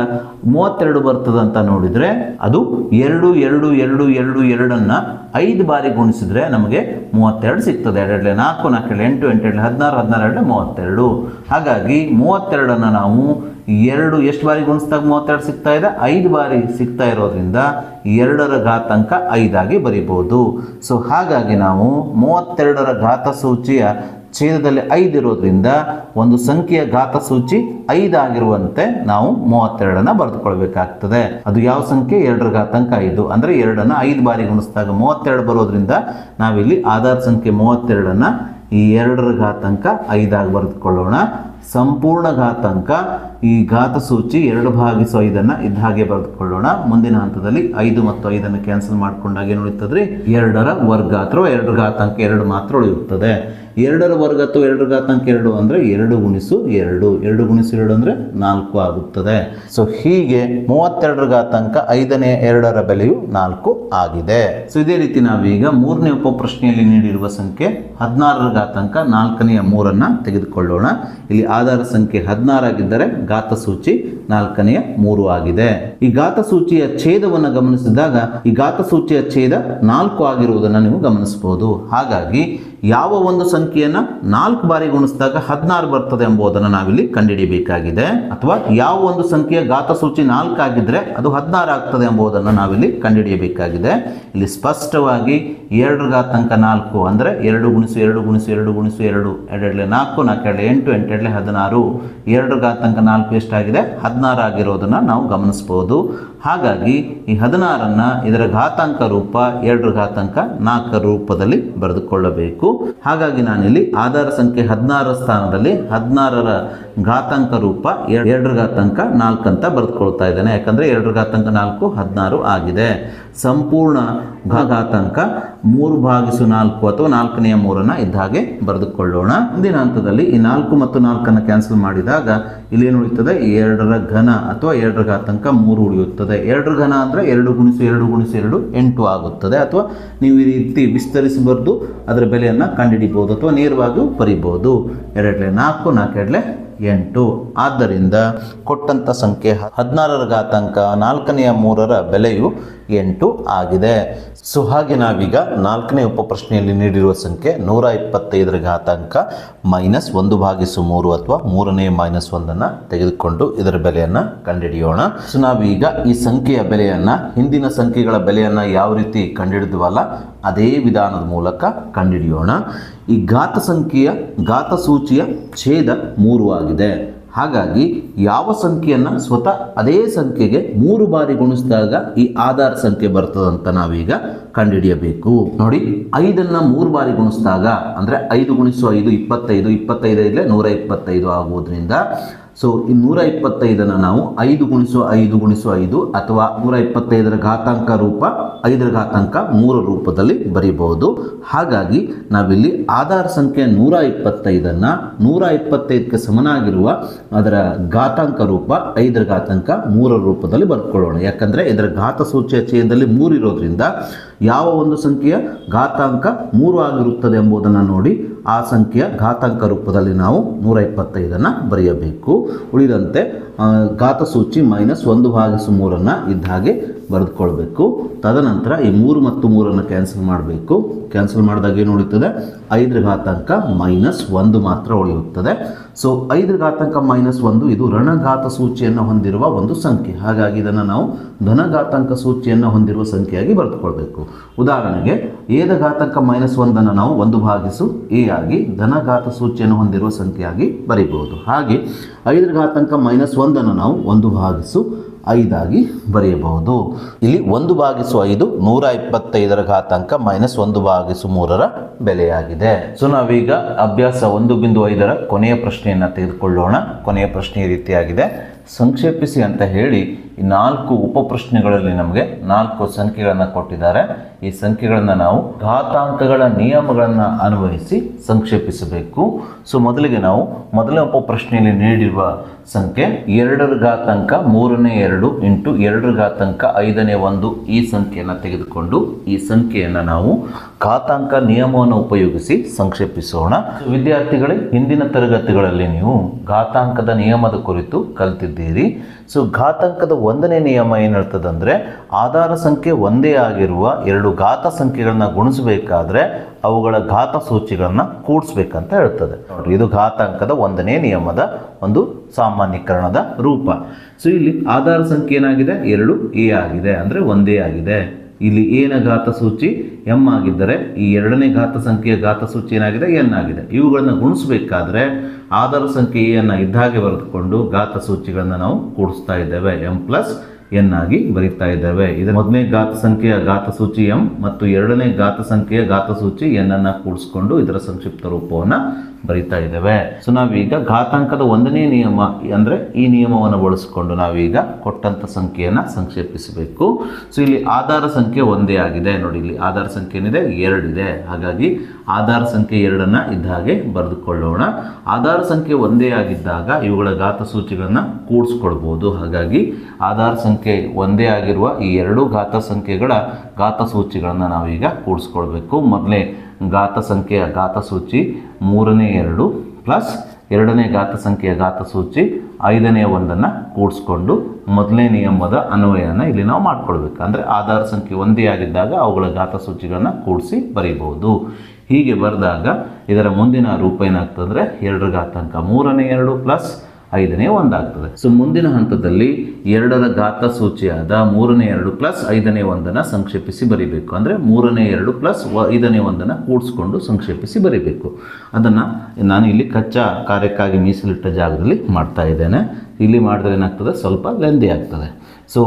Speaker 1: 32 ಬರ್ತದೆ ಅಂತ ನೋಡಿದ್ರೆ ಅದು 2 2 2 2 2ಅನ್ನು 5 ಬಾರಿ ಗುಣಿಸಿದ್ರೆ ನಮಗೆ 32 ಸಿಗ್ತದೆ. 2 4 4 8 8 16 16 32. ಹಾಗಾಗಿ 32ಅನ್ನು ನಾವು 2 ಎಷ್ಟು ಬಾರಿ ಗುಣಿಸಿದಾಗ 32 ಸಿಗ್ತಾ ಇದೆ? 5 ಬಾರಿ ಸಿಗ್ತಾ ಇರೋದ್ರಿಂದ 2ರ ಘಾತಾಂಕ 5 ಆಗಿ ಬರೀಬಹುದು. ಸೊ ಹಾಗಾಗಿ ನಾವು 32ರ ಘಾತ ಸೂಚಿಯ ಛೇದದಲ್ಲಿ 5 ಇರೋದ್ರಿಂದ ಒಂದು ಸಂಖ್ಯೆಯ ಘಾತ ಸೂಚಿ 5 ಆಗಿರುವಂತೆ ನಾವು 32ಅನ್ನು ಬರೆದುಕೊಳ್ಬೇಕಾಗ್ತದೆ. ಅದು ಯಾವ ಸಂಖ್ಯೆ? 2ರ ಘಾತಾಂಕ 5. ಅಂದರೆ 2ಅನ್ನು 5 ಬಾರಿ ಗುಣಿಸಿದಾಗ 32 ಬರೋದ್ರಿಂದ ನಾವಿಲ್ಲಿ ಆಧಾರ ಸಂಖ್ಯೆ 32ಅನ್ನು ಈ 2ರ ಘಾತಾಂಕ 5 ಆಗಿ ಬರೆದುಕೊಳ್ಳೋಣ. ಸಂಪೂರ್ಣ ಘಾತಾಂಕ ಈ ಘಾತ ಸೂಚಿ 2/5 ಇದ್ದ ಹಾಗೆ ಬರೆದುಕೊಳ್ಳೋಣ. ಮುಂದಿನ ಹಂತದಲ್ಲಿ 5 ಮತ್ತು 5 ಕ್ಯಾನ್ಸಲ್ ಮಾಡ್ಕೊಂಡಾಗ ಏನು ಉಳಿತದ್ರಿ 2ರ ವರ್ಗ ಅಥವಾ 2 ಘಾತಾಂಕ 2 ಮಾತ್ರ ಉಳಿಯುತ್ತದೆ. 2ರ ವರ್ಗ ಅಥವಾ 2 ಘಾತಾಂಕ 2 ಅಂದರೆ 2 ಗುಣಿಸು 2 2 ಗುಣಿಸು 2 ಅಂದರೆ 4 ಆಗುತ್ತದೆ. ಸೊ ಹೀಗೆ 32ರ ಘಾತಾಂಕ 5ನೇ 2ರ ಬೆಲೆಯು 4 ಆಗಿದೆ. ಸೊ ಇದೇ ರೀತಿ ನಾವೀಗ 3ನೇ ಉಪಪ್ರಶ್ನೆಯಲ್ಲಿ ನೀಡಿರುವ ಸಂಖ್ಯೆ 16ರ ಘಾತಾಂಕ 4ನೇ 3 ತೆಗೆದುಕೊಳ್ಳೋಣ. ಇಲ್ಲಿ ಆಧಾರ ಸಂಖ್ಯೆ 16 ಆಗಿದ್ದರೆ ಘಾತ ಸೂಚಿ 4ನೇ 3 ಆಗಿದೆ. ಈ ಘಾತ ಸೂಚಿಯ ಛೇದವನ್ನು ಗಮನಿಸಿದಾಗ ಈ ಘಾತ ಸೂಚಿಯ ಛೇದ 4 ಆಗಿರುವುದನ್ನು ನೀವು ಗಮನಿಸಬಹುದು. ಹಾಗಾಗಿ ಯಾವ ಒಂದು ಸಂಖ್ಯೆಯನ್ನು 4 ಬಾರಿ ಗುಣಿಸಿದಾಗ 16 ಬರ್ತದೆ ಎಂಬುದನ್ನು ನಾವಿಲ್ಲಿ ಕಂಡುಹಿಡಿಯಬೇಕಾಗಿದೆ. ಅಥವಾ ಯಾವ ಒಂದು ಸಂಖ್ಯೆಯ ಘಾತ ಸೂಚಿ 4 ಆಗಿದ್ರೆ ಅದು 16 ಆಗ್ತದೆ ಎಂಬುದನ್ನು ನಾವಿಲ್ಲಿ ಕಂಡುಹಿಡಿಯಬೇಕಾಗಿದೆ. ಇಲ್ಲಿ ಸ್ಪಷ್ಟವಾಗಿ 2ರ ಘಾತಾಂಕ 4 ಅಂದರೆ 2 ಗುಣಿಸು 2 ಗುಣಿಸು 2 ಗುಣಿಸು 2 2 4 4 8 8 16 2ರ ಘಾತಾಂಕ 4 ಎಷ್ಟಾಗಿದೆ 16 ಆಗಿರೋದನ್ನು ನಾವು ಗಮನಿಸಬಹುದು. ಹಾಗಾಗಿ ಈ 16ಅನ್ನು ಇದರ ಘಾತಾಂಕ ರೂಪ 2ರ ಘಾತಾಂಕ 4 ರೂಪದಲ್ಲಿ ಬರೆದುಕೊಳ್ಳಬೇಕು. ಹಾಗಾಗಿ ನಾನಿಲ್ಲಿ ಆಧಾರ ಸಂಖ್ಯೆ 16ರ ಸ್ಥಾನದಲ್ಲಿ 16ರ ಘಾತಾಂಕ ರೂಪ 2ರ ಘಾತಾಂಕ 4 ಅಂತ ಬರೆದುಕೊಳ್ತಾ ಇದ್ದೇನೆ. ಯಾಕಂದರೆ 2ರ ಘಾತಾಂಕ 4 16 ಆಗಿದೆ. ಸಂಪೂರ್ಣ ಘಾತಾಂಕ 3/4 ಅಥವಾ 4ನೇ 3 ಇದ್ದ ಹಾಗೆ ಬರೆದುಕೊಳ್ಳೋಣ. ಮುಂದಿನ ಹಂತದಲ್ಲಿ ಈ 4 ಮತ್ತು 4 ಕ್ಯಾನ್ಸಲ್ ಮಾಡಿದಾಗ ಇಲ್ಲೇನು ಉಳಿಯುತ್ತದೆ 2ರ ಘನ ಅಥವಾ 2ರ ಘಾತಾಂಕ 3 ಉಳಿಯುತ್ತದೆ. 2ರ ಘನ ಅಂದರೆ 2 ಗುಣಿಸು 2 ಗುಣಿಸು 2 8 ಆಗುತ್ತದೆ. ಅಥವಾ ನೀವು ಈ ರೀತಿ ವಿಸ್ತರಿಸಿ ಬರೆದು ಅದರ ಬೆಲೆಯನ್ನು ಕಂಡುಹಿಡಿಬಹುದು ಅಥವಾ ನೇರವಾಗಿ ಬರೀಬಹುದು. 2 4 4 8. ಆದ್ದರಿಂದ ಕೊಟ್ಟಂಥ ಸಂಖ್ಯೆ 16ರ ಘಾತಾಂಕ 4ನೇ 3ರ ಬೆಲೆಯು 8 ಆಗಿದೆ. ಸೊ ಹಾಗೆ ನಾವೀಗ 4ನೇ ಉಪಪ್ರಶ್ನೆಯಲ್ಲಿ ನೀಡಿರುವ ಸಂಖ್ಯೆ 125ರ ಘಾತಾಂಕ -1/3 ಅಥವಾ 3ನೇ -1 ತೆಗೆದುಕೊಂಡು ಇದರ ಬೆಲೆಯನ್ನು ಕಂಡುಹಿಡಿಯೋಣ. ಸೊ ನಾವೀಗ ಈ ಸಂಖ್ಯೆಯ ಬೆಲೆಯನ್ನು ಹಿಂದಿನ ಸಂಖ್ಯೆಗಳ ಬೆಲೆಯನ್ನು ಯಾವ ರೀತಿ ಕಂಡುಹಿಡಿದ್ವಲ್ಲ ಅದೇ ವಿಧಾನದ ಮೂಲಕ ಕಂಡುಹಿಡಿಯೋಣ. ಈ ಘಾತ ಸಂಖ್ಯೆಯ ಘಾತ ಸೂಚಿಯ ಛೇದ 3 ಆಗಿದೆ. ಹಾಗಾಗಿ ಯಾವ ಸಂಖ್ಯೆಯನ್ನು ಸ್ವತಃ ಅದೇ ಸಂಖ್ಯೆಗೆ 3 ಬಾರಿ ಗುಣಿಸಿದಾಗ ಈ ಆಧಾರ ಸಂಖ್ಯೆ ಬರ್ತದಂತ ನಾವೀಗ ಕಂಡುಹಿಡಿಯಬೇಕು. ನೋಡಿ 5ಅನ್ನು 3 ಬಾರಿ ಗುಣಿಸಿದಾಗ ಅಂದರೆ 5 ಗುಣಿಸು 5 25 25 125 ಆಗುವುದರಿಂದ ಸೊ ಈ 125ಅನ್ನು ನಾವು 5 ಗುಣಿಸು 5 ಗುಣಿಸು 5 ಅಥವಾ 125ರ ಘಾತಾಂಕ ರೂಪ 5ರ ಘಾತಾಂಕ 3 ರೂಪದಲ್ಲಿ ಬರೀಬಹುದು. ಹಾಗಾಗಿ ನಾವಿಲ್ಲಿ ಆಧಾರ ಸಂಖ್ಯೆ 125ಅನ್ನು 125ಕ್ಕೆ ಸಮನಾಗಿರುವ ಅದರ ಘಾತಾಂಕ ರೂಪ 5ರ ಘಾತಾಂಕ 3 ರೂಪದಲ್ಲಿ ಬರ್ಕೊಳ್ಳೋಣ. ಯಾಕಂದರೆ ಇದರ ಘಾತ ಸೂಚಿಯ ಛೇದದಲ್ಲಿ 3 ಇರೋದ್ರಿಂದ ಯಾವ ಒಂದು ಸಂಖ್ಯೆಯ ಘಾತಾಂಕ 3 ಆಗಿರುತ್ತದೆ ಎಂಬುದನ್ನು ನೋಡಿ ಆ ಸಂಖ್ಯೆಯ ಘಾತಾಂಕ ರೂಪದಲ್ಲಿ ನಾವು 125ಅನ್ನು ಬರೆಯಬೇಕು. ಉಳಿದಂತೆ ಘಾತ ಸೂಚಿ -1/3 ಇದ್ದ ಹಾಗೆ ಬರೆದುಕೊಳ್ಬೇಕು. ತದನಂತರ ಈ 3 ಮತ್ತು 3 ಕ್ಯಾನ್ಸಲ್ ಮಾಡಬೇಕು. ಕ್ಯಾನ್ಸಲ್ ಮಾಡಿದಾಗ ಏನು ಉಳಿಯುತ್ತದೆ 5ರ ಘಾತಾಂಕ -1 ಮಾತ್ರ ಉಳಿಯುತ್ತದೆ. ಸೊ 5ರ ಘಾತಾಂಕ -1 ಇದು ಋಣಘಾತ ಸೂಚಿಯನ್ನು ಹೊಂದಿರುವ ಒಂದು ಸಂಖ್ಯೆ. ಹಾಗಾಗಿ ಇದನ್ನು ನಾವು ಧನಘಾತಾಂಕ ಸೂಚಿಯನ್ನು ಹೊಂದಿರುವ ಸಂಖ್ಯೆಯಾಗಿ ಬರೆದುಕೊಳ್ಬೇಕು. ಉದಾಹರಣೆಗೆ ಎದ ಘಾತಾಂಕ -1 ನಾವು 1/a ಆಗಿ ಧನಘಾತ ಸೂಚಿಯನ್ನು ಹೊಂದಿರುವ ಸಂಖ್ಯೆಯಾಗಿ ಬರೀಬಹುದು. ಹಾಗೆ 5ರ ಘಾತಾಂಕ -1 ನಾವು 1/5 ಆಗಿ ಬರೆಯಬಹುದು. ಇಲ್ಲಿ 1/5 125ರ ಘಾತಾಂಕ -1/3ರ ಬೆಲೆಯಾಗಿದೆ. ಸೊ ನಾವೀಗ ಅಭ್ಯಾಸ 1.5ರ ಕೊನೆಯ ಪ್ರಶ್ನೆಯನ್ನು ತೆಗೆದುಕೊಳ್ಳೋಣ. ಕೊನೆಯ ಪ್ರಶ್ನೆ ಈ ರೀತಿಯಾಗಿದೆ. ಸಂಕ್ಷೇಪಿಸಿ ಅಂತ ಹೇಳಿ ಈ 4 ಉಪಪ್ರಶ್ನೆಗಳಲ್ಲಿ ನಮಗೆ 4 ಸಂಖ್ಯೆಗಳನ್ನು ಕೊಟ್ಟಿದ್ದಾರೆ. ಈ ಸಂಖ್ಯೆಗಳನ್ನು ನಾವು ಘಾತಾಂಕಗಳ ನಿಯಮಗಳನ್ನು ಅನ್ವಯಿಸಿ ಸಂಕ್ಷೇಪಿಸಬೇಕು. ಸೊ ಮೊದಲಿಗೆ ನಾವು ಮೊದಲನೇ ಉಪಪ್ರಶ್ನೆಯಲ್ಲಿ ನೀಡಿರುವ ಸಂಖ್ಯೆ 2ರ ಘಾತಾಂಕ 3ನೇ 2 ಇಂಟು 2ರ ಘಾತಾಂಕ 5ನೇ 1 ಈ ಸಂಖ್ಯೆಯನ್ನು ತೆಗೆದುಕೊಂಡು ಈ ಸಂಖ್ಯೆಯನ್ನು ನಾವು ಘಾತಾಂಕ ನಿಯಮವನ್ನು ಉಪಯೋಗಿಸಿ ಸಂಕ್ಷೇಪಿಸೋಣ. ವಿದ್ಯಾರ್ಥಿಗಳೇ, ಹಿಂದಿನ ತರಗತಿಗಳಲ್ಲಿ ನೀವು ಘಾತಾಂಕದ ನಿಯಮದ ಕುರಿತು ಕಲಿತಿದ್ದೀರಿ. ಸೊ ಘಾತಾಂಕದ 1ನೇ ನಿಯಮ ಏನು ಹೇಳ್ತದೆ ಅಂದರೆ ಆಧಾರ ಸಂಖ್ಯೆ ಒಂದೇ ಆಗಿರುವ 2 ಘಾತ ಸಂಖ್ಯೆಗಳನ್ನ ಗುಣಿಸಬೇಕಾದ್ರೆ ಅವುಗಳ ಘಾತ ಸೂಚಿಗಳನ್ನು ಕೂಡಿಸ್ಬೇಕಂತ ಹೇಳ್ತದೆ. ನೋಡ್ರಿ, ಇದು ಘಾತಾಂಕದ 1ನೇ ನಿಯಮದ ಒಂದು ಸಾಮಾನ್ಯೀಕರಣದ ರೂಪ. ಸೊ ಇಲ್ಲಿ ಆಧಾರ ಸಂಖ್ಯೆ ಏನಾಗಿದೆ 2a ಆಗಿದೆ, ಅಂದರೆ ಒಂದೇ ಆಗಿದೆ. ಇಲ್ಲಿ ಎನ ಘಾತ ಸೂಚಿ m ಆಗಿದ್ದರೆ ಈ 2ನೇ ಘಾತ ಸಂಖ್ಯೆಯ ಘಾತ ಸೂಚಿ ಏನಾಗಿದೆ n ಆಗಿದೆ. ಇವುಗಳನ್ನು ಗುಣಿಸಬೇಕಾದ್ರೆ ಆಧಾರ ಸಂಖ್ಯೆ ಎ ಅನ್ನು ಇದ್ದಾಗೆ ಬರೆದುಕೊಂಡು ಘಾತ ಸೂಚಿಗಳನ್ನು ನಾವು ಕೂಡಿಸ್ತಾ ಇದ್ದೇವೆ. m + ಎನ್ ಆಗಿ ಬರೀತಾ ಇದ್ದೇವೆ. ಇದು ಮೊದಲನೇ ಘಾತ ಸಂಖ್ಯೆಯ ಘಾತ ಸೂಚಿ m ಮತ್ತು ಎರಡನೇ ಘಾತ ಸಂಖ್ಯೆಯ ಘಾತ ಸೂಚಿ n ಅನ್ನ ಕೂಡಿಸ್ಕೊಂಡು ಇದರ ಸಂಕ್ಷಿಪ್ತ ರೂಪವನ್ನು ಬರೀತಾ ಇದ್ದೇವೆ. ಸೊ ನಾವೀಗ ಘಾತಾಂಕದ ಒಂದನೇ ನಿಯಮ ಅಂದರೆ ಈ ನಿಯಮವನ್ನು ಬಳಸಿಕೊಂಡು ನಾವೀಗ ಕೊಟ್ಟಂತ ಸಂಖ್ಯೆಯನ್ನು ಸಂಕ್ಷೇಪಿಸಬೇಕು. ಸೊ ಇಲ್ಲಿ ಆಧಾರ ಸಂಖ್ಯೆ ಒಂದೇ ಆಗಿದೆ. ನೋಡಿ, ಇಲ್ಲಿ ಆಧಾರ ಸಂಖ್ಯೆ ಏನಿದೆ 2 ಇದೆ. ಹಾಗಾಗಿ ಆಧಾರ ಸಂಖ್ಯೆ 2ಅನ್ನು ಇದ್ದ ಹಾಗೆ ಬರೆದುಕೊಳ್ಳೋಣ. ಆಧಾರ ಸಂಖ್ಯೆ ಒಂದೇ ಆಗಿದ್ದಾಗ ಇವುಗಳ ಘಾತ ಸೂಚಿಗಳನ್ನು ಕೂಡಿಸ್ಕೊಳ್ಬೋದು. ಹಾಗಾಗಿ ಆಧಾರ ಸಂಖ್ಯೆ ಒಂದೇ ಆಗಿರುವ ಈ 2 ಘಾತ ಸಂಖ್ಯೆಗಳ ಘಾತ ಸೂಚಿಗಳನ್ನು ನಾವೀಗ ಕೂಡಿಸ್ಕೊಳ್ಬೇಕು. ಮೊದಲೇ ಘಾತ ಸಂಖ್ಯೆಯ ಘಾತ ಸೂಚಿ 3ನೇ 2 ಪ್ಲಸ್ ಎರಡನೇ ಘಾತ ಸಂಖ್ಯೆಯ ಘಾತ ಸೂಚಿ 5ನೇ 1ಅನ್ನು ಕೂಡಿಸ್ಕೊಂಡು ಮೊದಲನೇ ನಿಯಮದ ಅನ್ವಯನ ಇಲ್ಲಿ ನಾವು ಮಾಡ್ಕೊಳ್ಬೇಕು. ಅಂದರೆ ಆಧಾರ ಸಂಖ್ಯೆ ಒಂದೇ ಆಗಿದ್ದಾಗ ಅವುಗಳ ಘಾತ ಸೂಚಿಗಳನ್ನು ಕೂಡಿಸಿ ಬರೀಬಹುದು. ಹೀಗೆ ಬರೆದಾಗ ಇದರ ಮುಂದಿನ ರೂಪ ಏನಾಗ್ತದೆ ಅಂದರೆ 2ರ ಘಾತಾಂಕ 3ನೇ 2 ಪ್ಲಸ್ 5ನೇ 1 ಆಗ್ತದೆ. ಸೊ ಮುಂದಿನ ಹಂತದಲ್ಲಿ 2ರ ಘಾತ ಸೂಚಿಯಾದ 3ನೇ 2 ಪ್ಲಸ್ 5ನೇ 1ಅನ್ನು ಸಂಕ್ಷೇಪಿಸಿ ಬರೀಬೇಕು. ಅಂದರೆ 3ನೇ 2 ಪ್ಲಸ್ 5ನೇ 1ಅನ್ನು ಕೂಡಿಸ್ಕೊಂಡು ಸಂಕ್ಷೇಪಿಸಿ ಬರೀಬೇಕು. ಅದನ್ನು ನಾನು ಇಲ್ಲಿ ಕಚ್ಚಾ ಕಾರ್ಯಕ್ಕಾಗಿ ಮೀಸಲಿಟ್ಟ ಜಾಗದಲ್ಲಿ ಮಾಡ್ತಾ ಇದ್ದೇನೆ. ಇಲ್ಲಿ ಮಾಡಿದ್ರೆ ಏನಾಗ್ತದೆ, ಸ್ವಲ್ಪ ಲೆಂದಿ ಆಗ್ತದೆ. ಸೊ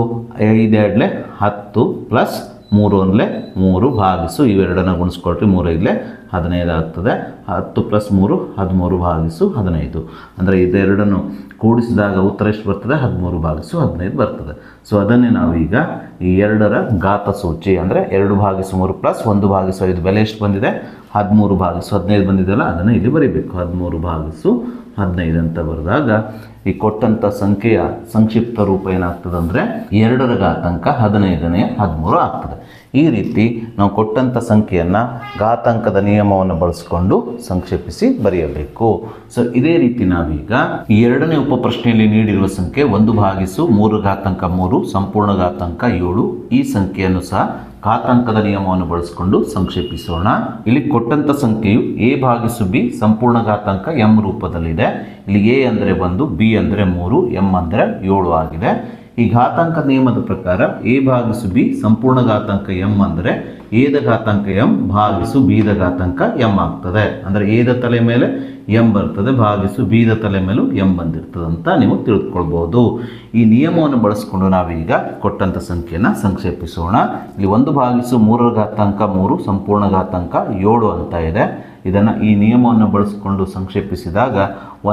Speaker 1: 5 2 10 ಪ್ಲಸ್ 3 1 3 ಭಾಗಿಸು ಇವೆರಡನ್ನು ಗುಣಿಸ್ಕೊಟ್ರೆ 3 5 15 ಆಗ್ತದೆ. 10 ಪ್ಲಸ್ 3 13 ಭಾಗಿಸು 15. ಅಂದರೆ ಇದೆರಡನ್ನು ಕೂಡಿಸಿದಾಗ ಉತ್ತರ ಎಷ್ಟು ಬರ್ತದೆ, 13 ಭಾಗಿಸು 15 ಬರ್ತದೆ. ಸೊ ಅದನ್ನೇ ನಾವೀಗ ಈ 2ರ ಘಾತ ಸೂಚಿ ಅಂದರೆ 2 ಭಾಗಿಸು 3 ಪ್ಲಸ್ 1 ಭಾಗಿಸು 5 ಬೆಲೆ ಎಷ್ಟು ಬಂದಿದೆ, 13 ಭಾಗಿಸು 15 ಬಂದಿದೆಯಲ್ಲ, ಅದನ್ನು ಇಲ್ಲಿ ಬರೀಬೇಕು. 13 ಭಾಗಿಸು 15 ಅಂತ ಬರೆದಾಗ ಈ ಕೊಟ್ಟಂಥ ಸಂಖ್ಯೆಯ ಸಂಕ್ಷಿಪ್ತ ರೂಪ ಏನಾಗ್ತದೆ ಅಂದರೆ 2ರ ಘಾತಾಂಕ 15ನೇ 13 ಆಗ್ತದೆ. ಈ ರೀತಿ ನಾವು ಕೊಟ್ಟಂಥ ಸಂಖ್ಯೆಯನ್ನು ಘಾತಾಂಕದ ನಿಯಮವನ್ನು ಬಳಸಿಕೊಂಡು ಸಂಕ್ಷೇಪಿಸಿ ಬರೆಯಬೇಕು. ಸೊ ಇದೇ ರೀತಿ ನಾವೀಗ ಈ 2ನೇ ಉಪಪ್ರಶ್ನೆಯಲ್ಲಿ ನೀಡಿರುವ ಸಂಖ್ಯೆ 1/3 ಘಾತಾಂಕ 3 ಸಂಪೂರ್ಣ ಘಾತಾಂಕ 7 ಈ ಸಂಖ್ಯೆಯನ್ನು ಸಹ ಘಾತಾಂಕದ ನಿಯಮವನ್ನು ಬಳಸಿಕೊಂಡು ಸಂಕ್ಷೇಪಿಸೋಣ. ಇಲ್ಲಿ ಕೊಟ್ಟಂಥ ಸಂಖ್ಯೆಯು a/b ಸಂಪೂರ್ಣ ಘಾತಾಂಕ m ರೂಪದಲ್ಲಿದೆ. ಇಲ್ಲಿ a ಅಂದರೆ 1, b ಅಂದರೆ 3, m ಅಂದರೆ 7 ಆಗಿದೆ. ಈ ಘಾತಾಂಕ ನಿಯಮದ ಪ್ರಕಾರ a/b ಸಂಪೂರ್ಣ ಘಾತಾಂಕ m ಅಂದರೆ a ದ ಘಾತಾಂಕ m ಭಾಗಿಸು b ದ ಘಾತಾಂಕ m ಆಗ್ತದೆ. ಅಂದರೆ a ದ ತಲೆ ಮೇಲೆ m ಬರ್ತದೆ ಭಾಗಿಸು b ದ ತಲೆ ಮೇಲೂ m ಬಂದಿರ್ತದೆ ಅಂತ ನೀವು ತಿಳಿದುಕೊಳ್ಬೋದು. ಈ ನಿಯಮವನ್ನು ಬಳಸಿಕೊಂಡು ನಾವೀಗ ಕೊಟ್ಟಂಥ ಸಂಖ್ಯೆಯನ್ನು ಸಂಕ್ಷೇಪಿಸೋಣ. ಇಲ್ಲಿ 1/3 ಘಾತಾಂಕ 3 ಸಂಪೂರ್ಣ ಘಾತಾಂಕ 7 ಅಂತ ಇದೆ. ಇದನ್ನು ಈ ನಿಯಮವನ್ನು ಬಳಸಿಕೊಂಡು ಸಂಕ್ಷೇಪಿಸಿದಾಗ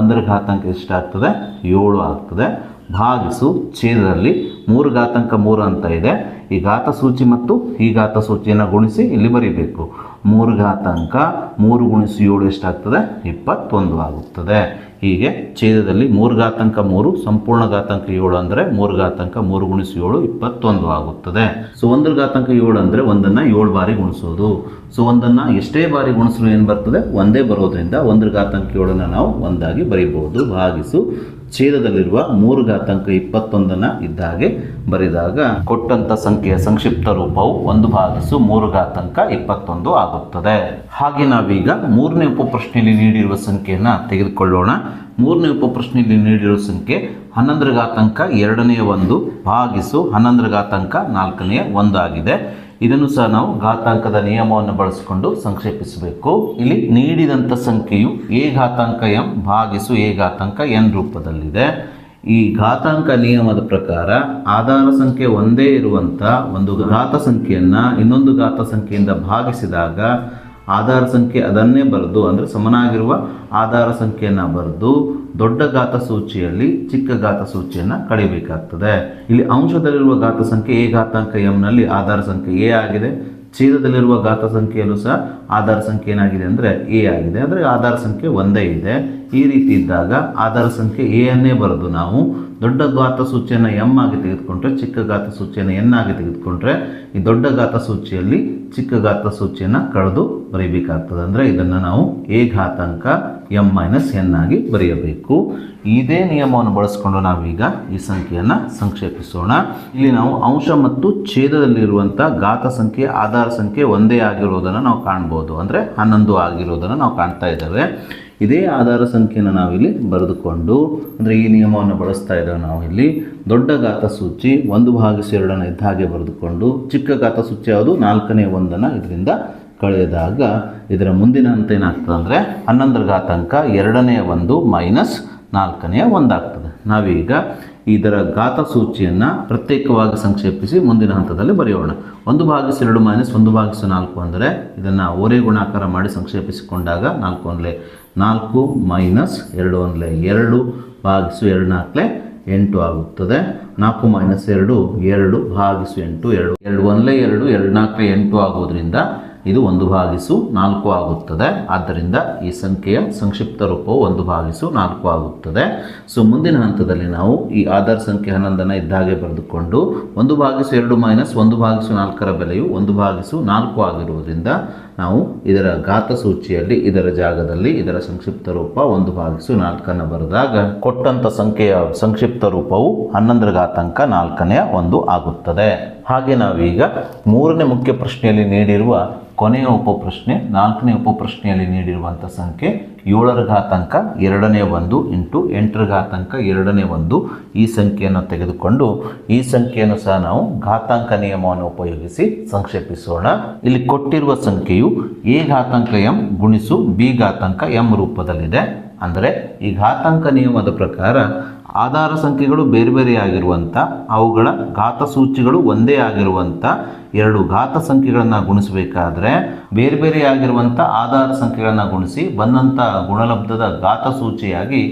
Speaker 1: 1ರ ಘಾತಾಂಕ ಎಷ್ಟಾಗ್ತದೆ, 7 ಆಗ್ತದೆ. ಭಾಗಿಸು ಛೇದದಲ್ಲಿ 3 ಘಾತಾಂಕ 3 ಅಂತ ಇದೆ. ಈ ಘಾತ ಸೂಚಿ ಮತ್ತು ಈ ಘಾತ ಸೂಚಿಯನ್ನು ಗುಣಿಸಿ ಇಲ್ಲಿ ಬರೀಬೇಕು. 3 ಘಾತಾಂಕ 3 ಗುಣಿಸು 7 ಎಷ್ಟಾಗ್ತದೆ, 21 ಆಗುತ್ತದೆ. ಹೀಗೆ ಛೇದದಲ್ಲಿ 3 ಘಾತಾಂಕ 3 ಸಂಪೂರ್ಣ ಘಾತಾಂಕ 7 ಅಂದರೆ 3 ಘಾತಾಂಕ 3 ಗುಣಿಸು 7 21 ಆಗುತ್ತದೆ. ಸೊ 1ರ ಘಾತಾಂಕ 7 ಅಂದರೆ 1ಅನ್ನು 7 ಬಾರಿ ಗುಣಿಸೋದು. ಸೊ 1ಅನ್ನು ಎಷ್ಟೇ ಬಾರಿ ಗುಣಿಸಲು ಏನು ಬರ್ತದೆ, ಒಂದೇ ಬರೋದ್ರಿಂದ 1ರ ಘಾತಾಂಕ 7ಅನ್ನು ನಾವು 1 ಆಗಿ ಬರೀಬಹುದು. ಭಾಗಿಸು ಛೇದದಲ್ಲಿರುವ 3 ಘಾತಾಂಕ 21ಅನ್ನು ಇದ್ದ ಹಾಗೆ ಬರೆದಾಗ ಕೊಟ್ಟಂಥ ಸಂಖ್ಯೆಯ ಸಂಕ್ಷಿಪ್ತ ರೂಪವು 1/3 ಘಾತಾಂಕ 21 ಆಗುತ್ತದೆ. ಹಾಗೆ ನಾವೀಗ 3ನೇ ಉಪಪ್ರಶ್ನೆಯಲ್ಲಿ ನೀಡಿರುವ ಸಂಖ್ಯೆಯನ್ನು ತೆಗೆದುಕೊಳ್ಳೋಣ. 3ನೇ ಉಪಪ್ರಶ್ನೆಯಲ್ಲಿ ನೀಡಿರುವ ಸಂಖ್ಯೆ 11ರ ಘಾತಾಂಕ 2ನೇ 1 ಭಾಗಿಸು 11ರ ಘಾತಾಂಕ 4ನೇ 1 ಆಗಿದೆ. ಇದನ್ನು ಸಹ ನಾವು ಘಾತಾಂಕದ ನಿಯಮವನ್ನು ಬಳಸಿಕೊಂಡು ಸಂಕ್ಷೇಪಿಸಬೇಕು. ಇಲ್ಲಿ ನೀಡಿದಂಥ ಸಂಖ್ಯೆಯು a ಘಾತಾಂಕ m ಭಾಗಿಸು a ಘಾತಾಂಕ n ರೂಪದಲ್ಲಿದೆ. ಈ ಘಾತಾಂಕ ನಿಯಮದ ಪ್ರಕಾರ ಆಧಾರ ಸಂಖ್ಯೆ ಒಂದೇ ಇರುವಂಥ ಒಂದು ಘಾತ ಸಂಖ್ಯೆಯನ್ನು ಇನ್ನೊಂದು ಘಾತ ಸಂಖ್ಯೆಯಿಂದ ಭಾಗಿಸಿದಾಗ ಆಧಾರ ಸಂಖ್ಯೆ ಅದನ್ನೇ ಬರೆದು ಅಂದರೆ ಸಮನಾಗಿರುವ ಆಧಾರ ಸಂಖ್ಯೆಯನ್ನು ಬರೆದು ದೊಡ್ಡ ಘಾತ ಸೂಚಿಯಲ್ಲಿ ಚಿಕ್ಕ ಘಾತ ಸೂಚಿಯನ್ನು ಕಳಿಬೇಕಾಗ್ತದೆ. ಇಲ್ಲಿ ಅಂಶದಲ್ಲಿರುವ ಘಾತ ಸಂಖ್ಯೆ a ಘಾತಾಂಕ m ನಲ್ಲಿ ಆಧಾರ ಸಂಖ್ಯೆ a ಆಗಿದೆ. ಛೇದದಲ್ಲಿರುವ ಘಾತ ಸಂಖ್ಯೆಯಲ್ಲೂ ಸಹ ಆಧಾರ ಸಂಖ್ಯೆ ಏನಾಗಿದೆ ಅಂದರೆ a ಆಗಿದೆ. ಅಂದರೆ ಆಧಾರ ಸಂಖ್ಯೆ ಒಂದೇ ಇದೆ. ಈ ರೀತಿ ಇದ್ದಾಗ ಆಧಾರ ಸಂಖ್ಯೆ a ಅನ್ನೇ ಬರೆದು ನಾವು ದೊಡ್ಡ ಘಾತ ಸೂಚಿಯನ್ನು m ಆಗಿ ತೆಗೆದುಕೊಂಡ್ರೆ ಚಿಕ್ಕ ಘಾತ ಸೂಚಿಯನ್ನು n ಆಗಿ ತೆಗೆದುಕೊಂಡ್ರೆ ಈ ದೊಡ್ಡ ಘಾತ ಸೂಚಿಯಲ್ಲಿ ಚಿಕ್ಕ ಘಾತ ಸೂಚಿಯನ್ನು ಕಳೆದು ಬರೀಬೇಕಾಗ್ತದೆ. ಅಂದರೆ ಇದನ್ನು ನಾವು a ಘಾತಾಂಕ m-n ಆಗಿ ಬರೆಯಬೇಕು. ಇದೇ ನಿಯಮವನ್ನು ಬಳಸಿಕೊಂಡು ನಾವೀಗ ಈ ಸಂಖ್ಯೆಯನ್ನು ಸಂಕ್ಷೇಪಿಸೋಣ. ಇಲ್ಲಿ ನಾವು ಅಂಶ ಮತ್ತು ಛೇದದಲ್ಲಿರುವಂಥ ಘಾತ ಸಂಖ್ಯೆ ಆಧಾರ ಸಂಖ್ಯೆ ಒಂದೇ ಆಗಿರೋದನ್ನು ನಾವು ಕಾಣ್ಬೋದು. ಅಂದರೆ 11 ಆಗಿರೋದನ್ನು ನಾವು ಕಾಣ್ತಾ ಇದ್ದೇವೆ. ಇದೇ ಆಧಾರ ಸಂಖ್ಯೆಯನ್ನು ನಾವಿಲ್ಲಿ ಬರೆದುಕೊಂಡು ಅಂದರೆ ಈ ನಿಯಮವನ್ನು ಬಳಸ್ತಾ ಇದ್ದೇವೆ. ನಾವು ಇಲ್ಲಿ ದೊಡ್ಡ ಘಾತ ಸೂಚಿ 1/2 ಇದ್ದ ಹಾಗೆ ಬರೆದುಕೊಂಡು ಚಿಕ್ಕ ಘಾತ ಸೂಚಿ ಯಾವುದು 4ನೇ 1ಅನ್ನು ಇದರಿಂದ ಕಳೆದಾಗ ಇದರ ಮುಂದಿನ ಹಂತ ಏನಾಗ್ತದೆ ಅಂದರೆ 11ರ ಘಾತಾಂಕ 2ನೇ 1 ಮೈನಸ್ 4ನೇ 1 ಆಗ್ತದೆ. ನಾವೀಗ ಇದರ ಘಾತ ಸೂಚಿಯನ್ನು ಪ್ರತ್ಯೇಕವಾಗಿ ಸಂಕ್ಷೇಪಿಸಿ ಮುಂದಿನ ಹಂತದಲ್ಲಿ ಬರೆಯೋಣ. 1/2 ಮೈನಸ್ 1/4 ಅಂದರೆ ಇದನ್ನು ಓರೆ ಗುಣಾಕಾರ ಮಾಡಿ ಸಂಕ್ಷೇಪಿಸಿಕೊಂಡಾಗ 4 1 4 ಮೈನಸ್ 2 1 2 ಭಾಗಿಸು 2 4 8 ಆಗುತ್ತದೆ. 4 ಮೈನಸ್ 2 2 ಭಾಗಿಸು 8 2 2 1 2 2 4 8 ಆಗುವುದರಿಂದ ಇದು 1/4 ಆಗುತ್ತದೆ. ಆದ್ದರಿಂದ ಈ ಸಂಖ್ಯೆಯ ಸಂಕ್ಷಿಪ್ತ ರೂಪವು 1/4 ಆಗುತ್ತದೆ. ಸೊ ಮುಂದಿನ ಹಂತದಲ್ಲಿ ನಾವು ಈ ಆಧಾರ ಸಂಖ್ಯೆ 11 ಇದ್ದಾಗೆ ಬರೆದುಕೊಂಡು 1/2 ಮೈನಸ್ 1/4 ಬೆಲೆಯು 1/4 ಆಗಿರುವುದರಿಂದ ನಾವು ಇದರ ಘಾತ ಸೂಚಿಯಲ್ಲಿ ಇದರ ಜಾಗದಲ್ಲಿ ಇದರ ಸಂಕ್ಷಿಪ್ತ ರೂಪ 1/4 ಬರೆದಾಗ ಕೊಟ್ಟಂಥ ಸಂಖ್ಯೆಯ ಸಂಕ್ಷಿಪ್ತ ರೂಪವು 11 ಆಗುತ್ತದೆ. ಹಾಗೆ ನಾವೀಗ 3ನೇ ಮುಖ್ಯ ಪ್ರಶ್ನೆಯಲ್ಲಿ ನೀಡಿರುವ ಕೊನೆಯ ಉಪಪ್ರಶ್ನೆ 4ನೇ ಉಪಪ್ರಶ್ನೆಯಲ್ಲಿ ನೀಡಿರುವಂಥ ಸಂಖ್ಯೆ 7ರ ಘಾತಾಂಕ 2ನೇ 1 ಇಂಟು 8ರ ಘಾತಾಂಕ 2ನೇ 1 ಈ ಸಂಖ್ಯೆಯನ್ನು ತೆಗೆದುಕೊಂಡು ಈ ಸಂಖ್ಯೆಯನ್ನು ಸಹ ನಾವು ಘಾತಾಂಕ ನಿಯಮವನ್ನು ಉಪಯೋಗಿಸಿ ಸಂಕ್ಷೇಪಿಸೋಣ. ಇಲ್ಲಿ ಕೊಟ್ಟಿರುವ ಸಂಖ್ಯೆಯು a ಘಾತಾಂಕ m ಗುಣಿಸು b ಘಾತಾಂಕ m ರೂಪದಲ್ಲಿದೆ. ಅಂದರೆ ಈ ಘಾತಾಂಕ ನಿಯಮದ ಪ್ರಕಾರ ಆಧಾರ ಸಂಖ್ಯೆಗಳು ಬೇರೆ ಬೇರೆಯಾಗಿರುವಂಥ ಅವುಗಳ ಘಾತ ಸೂಚಿಗಳು ಒಂದೇ ಆಗಿರುವಂಥ ಎರಡು ಘಾತ ಸಂಖ್ಯೆಗಳನ್ನು ಗುಣಿಸಬೇಕಾದ್ರೆ ಬೇರೆ ಬೇರೆಯಾಗಿರುವಂಥ ಆಧಾರ ಸಂಖ್ಯೆಗಳನ್ನು ಗುಣಿಸಿ ಬಂದಂಥ ಗುಣಲಬ್ಧದ ಘಾತ ಸೂಚಿಯಾಗಿ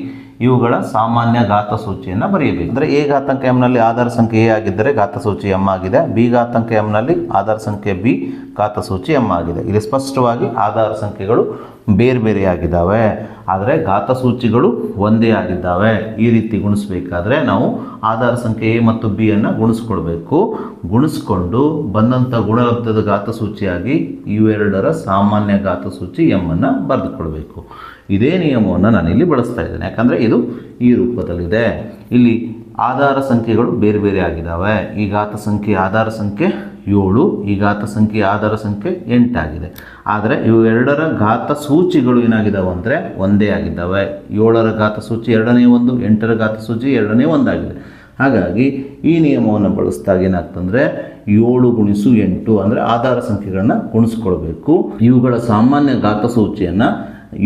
Speaker 1: ಇವುಗಳ ಸಾಮಾನ್ಯ ಘಾತ ಸೂಚಿಯನ್ನು ಬರೆಯಬೇಕು. ಅಂದರೆ ಎ ಘಾತಾಂಕ ಎಂನಲ್ಲಿ ಆಧಾರ ಸಂಖ್ಯೆ ಎ ಆಗಿದ್ದರೆ ಘಾತ ಸೂಚಿ ಎಮ್ ಆಗಿದೆ. ಬಿ ಘಾತಾಂಕ ಎಂನಲ್ಲಿ ಆಧಾರ ಸಂಖ್ಯೆ ಬಿ ಘಾತ ಸೂಚಿ ಎಮ್ ಆಗಿದೆ. ಇಲ್ಲಿ ಸ್ಪಷ್ಟವಾಗಿ ಆಧಾರ ಸಂಖ್ಯೆಗಳು ಬೇರೆ ಬೇರೆಯಾಗಿದ್ದಾವೆ, ಆದರೆ ಘಾತ ಸೂಚಿಗಳು ಒಂದೇ ಆಗಿದ್ದಾವೆ. ಈ ರೀತಿ ಗುಣಿಸಬೇಕಾದ್ರೆ ನಾವು ಆಧಾರ ಸಂಖ್ಯೆ ಎ ಮತ್ತು ಬಿ ಅನ್ನು ಗುಣಿಸ್ಕೊಳ್ಬೇಕು. ಗುಣಿಸ್ಕೊಂಡು ಬಂದಂಥ ಗುಣಲಬ್ಧದ ಘಾತ ಸೂಚಿಯಾಗಿ ಇವೆರಡರ ಸಾಮಾನ್ಯ ಘಾತ ಸೂಚಿ ಎಮ್ ಅನ್ನು ಬರೆದುಕೊಳ್ಬೇಕು. ಇದೇ ನಿಯಮವನ್ನು ನಾನಿಲ್ಲಿ ಬಳಸ್ತಾ ಇದ್ದೇನೆ, ಯಾಕಂದರೆ ಇದು ಈ ರೂಪದಲ್ಲಿದೆ. ಇಲ್ಲಿ ಆಧಾರ ಸಂಖ್ಯೆಗಳು ಬೇರೆ ಬೇರೆ ಆಗಿದ್ದಾವೆ. ಈ ಘಾತ ಸಂಖ್ಯೆ ಆಧಾರ ಸಂಖ್ಯೆ 7, ಈ ಘಾತ ಸಂಖ್ಯೆ ಆಧಾರ ಸಂಖ್ಯೆ 8 ಆಗಿದೆ. ಆದರೆ ಇವೆರಡರ ಘಾತ ಸೂಚಿಗಳು ಏನಾಗಿದ್ದಾವೆ ಅಂದರೆ ಒಂದೇ ಆಗಿದ್ದಾವೆ. 7ರ ಘಾತ ಸೂಚಿ 2ನೇ 1, 8ರ ಘಾತ ಸೂಚಿ 2ನೇ 1 ಆಗಿದೆ. ಹಾಗಾಗಿ ಈ ನಿಯಮವನ್ನು ಬಳಸಿದಾಗ ಏನಾಗ್ತಂದರೆ 7 ಗುಣಿಸು 8 ಅಂದರೆ ಆಧಾರ ಸಂಖ್ಯೆಗಳನ್ನ ಗುಣಿಸ್ಕೊಳ್ಬೇಕು. ಇವುಗಳ ಸಾಮಾನ್ಯ ಘಾತ ಸೂಚಿಯನ್ನು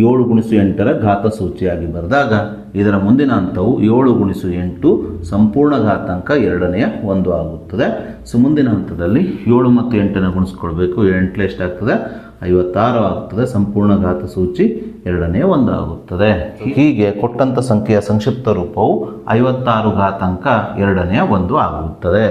Speaker 1: 7 ಗುಣಿಸು 8ರ ಘಾತ ಸೂಚಿಯಾಗಿ ಬರೆದಾಗ ಇದರ ಮುಂದಿನ ಹಂತವು 7 ಗುಣಿಸು 8 ಸಂಪೂರ್ಣ ಘಾತಾಂಕ 2ನೇ 1 ಆಗುತ್ತದೆ. ಸೊ ಮುಂದಿನ ಹಂತದಲ್ಲಿ 7 ಮತ್ತು 8ನ್ನು ಗುಣಿಸ್ಕೊಳ್ಬೇಕು. 8 ಎಷ್ಟಾಗ್ತದೆ? 56 ಆಗುತ್ತದೆ. ಸಂಪೂರ್ಣ ಘಾತ ಸೂಚಿ 2ನೇ 1 ಆಗುತ್ತದೆ. ಹೀಗೆ ಕೊಟ್ಟಂಥ ಸಂಖ್ಯೆಯ ಸಂಕ್ಷಿಪ್ತ ರೂಪವು 56 ಘಾತಾಂಕ 2ನೇ 1 ಆಗುತ್ತದೆ.